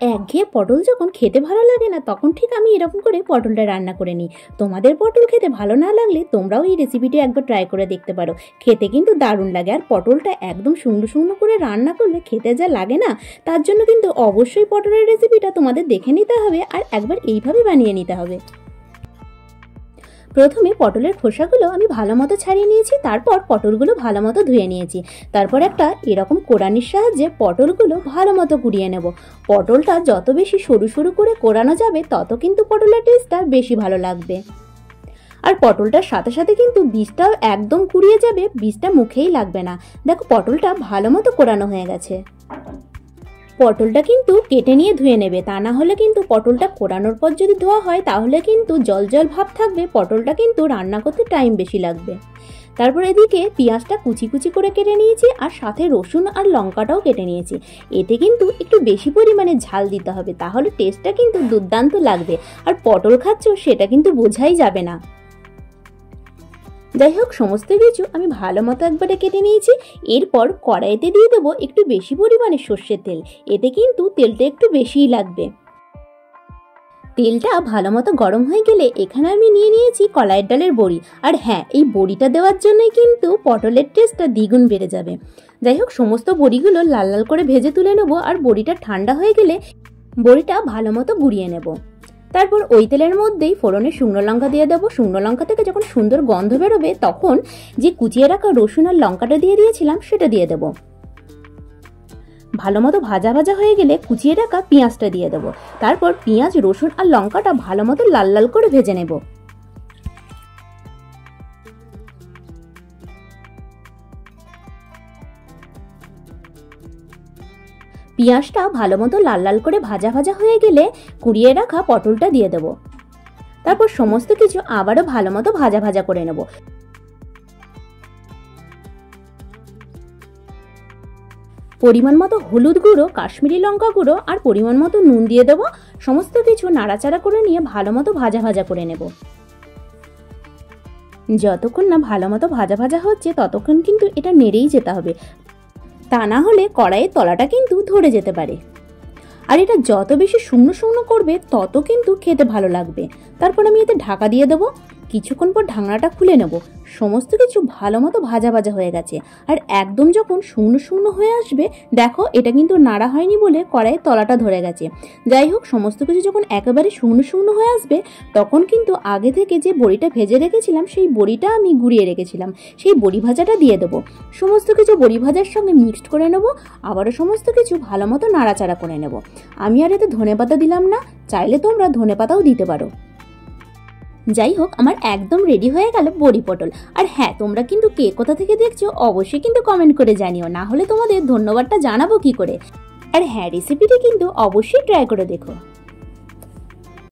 একঘেয়ে পটল যখন খেতে ভালো লাগে না, তখন ঠিক আমি এরকম করে পটলটা রান্না করে নিই। তোমাদের পটল খেতে ভালো না লাগলে তোমরাও এই রেসিপিটি একবার ট্রাই করে দেখতে পারো। খেতে কিন্তু দারুণ লাগে। আর পটলটা একদম শুকনো শুকনো করে রান্না করলে খেতে যা লাগে না, তার জন্য কিন্তু অবশ্যই পটলের রেসিপিটা তোমাদের দেখে নিতে হবে আর একবার এইভাবে বানিয়ে নিতে হবে। প্রথমে পটলের খোসাগুলো আমি ভালো মতো ছাড়িয়ে নিয়েছি, তারপর পটলগুলো ভালো মতো ধুয়ে নিয়েছি। তারপর একটা এরকম কোড়ানির সাহায্যে পটলগুলো ভালো মতো কুড়িয়ে নেব। পটলটা যত বেশি সরু সরু করে কোড়ানো যাবে তত কিন্তু পটলের টেস্টটা বেশি ভালো লাগবে। আর পটলটার সাথে সাথে কিন্তু বীজটাও একদম কুড়িয়ে যাবে, বীজটা মুখেই লাগবে না। দেখো পটলটা ভালো মতো কোড়ানো হয়ে গেছে। পটলটা কিন্তু কেটে নিয়ে ধুয়ে নেবে, তা না হলে কিন্তু পটলটা কোড়ানোর পর যদি ধোয়া হয় তাহলে কিন্তু জল জল ভাব থাকবে, পটলটা কিন্তু রান্না করতে টাইম বেশি লাগবে। তারপর এদিকে পেঁয়াজটা কুচি কুচি করে কেটে নিয়েছি আর সাথে রসুন আর লঙ্কাটাও কেটে নিয়েছি। এতে কিন্তু একটু বেশি পরিমাণে ঝাল দিতে হবে, তাহলে টেস্টটা কিন্তু দুর্দান্ত লাগবে। আর পটল খাচ্ছ সেটা কিন্তু বোঝাই যাবে না। যাই হোক, সমস্ত কিছু আমি ভালো মতো একবারে কেটে নিয়েছি। এরপর কড়াইতে দিয়ে দেবো একটু বেশি পরিমাণে সর্ষের তেল। এতে কিন্তু তেলটা একটু বেশিই লাগবে। তেলটা ভালো মতো গরম হয়ে গেলে এখানে আমি নিয়ে নিয়েছি কলাইয়ের ডালের বড়ি। আর হ্যাঁ, এই বড়িটা দেওয়ার জন্যই কিন্তু পটলের টেস্টটা দ্বিগুণ বেড়ে যাবে। যাই হোক, সমস্ত বড়িগুলো লাল লাল করে ভেজে তুলে নেবো। আর বড়িটা ঠান্ডা হয়ে গেলে বড়িটা ভালো মতো গুঁড়িয়ে নেব। তারপর ওই তেলের মধ্যেই ফোড়নে শুকনো লঙ্কা দিয়ে দেবো। শুকনো লঙ্কা থেকে যখন সুন্দর গন্ধ বেরোবে তখন যে কুচিয়ে রাখা রসুন আর লঙ্কাটা দিয়ে দিয়েছিলাম সেটা দিয়ে দেবো। ভালো মতো ভাজা ভাজা হয়ে গেলে কুচিয়ে রাখা পেঁয়াজটা দিয়ে দেবো। তারপর পেঁয়াজ, রসুন আর লঙ্কাটা ভালো মতো লাল লাল করে ভেজে নেব। পেঁয়াজটা ভালো মতো লাল লাল করে ভাজা ভাজা হয়ে গেলে কুড়িয়ে রাখা পটলটা দিয়ে দেব। তারপর সমস্ত কিছু আবারও ভালো মতো ভাজা ভাজা করে নেব। পরিমাণ মতো হলুদ গুঁড়ো, কাশ্মীরি লঙ্কা গুঁড়ো আর পরিমাণ মতো নুন দিয়ে দেবো। সমস্ত কিছু নাড়াচাড়া করে নিয়ে ভালো মতো ভাজা ভাজা করে নেব। যতক্ষণ না ভালো মতো ভাজা ভাজা হচ্ছে ততক্ষণ কিন্তু এটা নেড়েই যেতে হবে, তা না হলে কড়াইয়ের তলাটা কিন্তু ধরে যেতে পারে। আর এটা যত বেশি শুকনো শুকনো করবে তত কিন্তু খেতে ভালো লাগবে। তারপর আমি এতে ঢাকা দিয়ে দেবো। কিছুক্ষণ পর ঢাকনাটা খুলে নেব। সমস্ত কিছু ভালো মতো ভাজা ভাজা হয়ে গেছে। আর একদম যখন শুকনো শুকনো হয়ে আসবে, দেখো এটা কিন্তু নাড়া হয়নি বলে কড়াইয়ের তলাটা ধরে গেছে। যাই হোক, সমস্ত কিছু যখন একেবারে শুকনো শুকনো হয়ে আসবে তখন কিন্তু আগে থেকে যে বড়িটা ভেজে রেখেছিলাম সেই বড়িটা আমি গুঁড়িয়ে রেখেছিলাম, সেই বড়ি ভাজাটা দিয়ে দেবো। সমস্ত কিছু বড়ি ভাজার সঙ্গে মিক্সড করে নেব। আবারও সমস্ত কিছু ভালো মতো নাড়াচাড়া করে নেব। আমি আর এতে ধনেপাতা দিলাম না, চাইলে তোমরা ধনেপাতাও দিতে পারো। যাই হোক, আমার একদম রেডি হয়ে গেল বড়ি পটল। আর হ্যাঁ, তোমরা কিন্তু কে কোথা থেকে দেখছো অবশ্যই কিন্তু কমেন্ট করে জানিও, না হলে তোমাদের ধন্যবাদটা জানাবো কি করে। আর হ্যাঁ, রেসিপিটি কিন্তু অবশ্যই ট্রাই করে দেখো।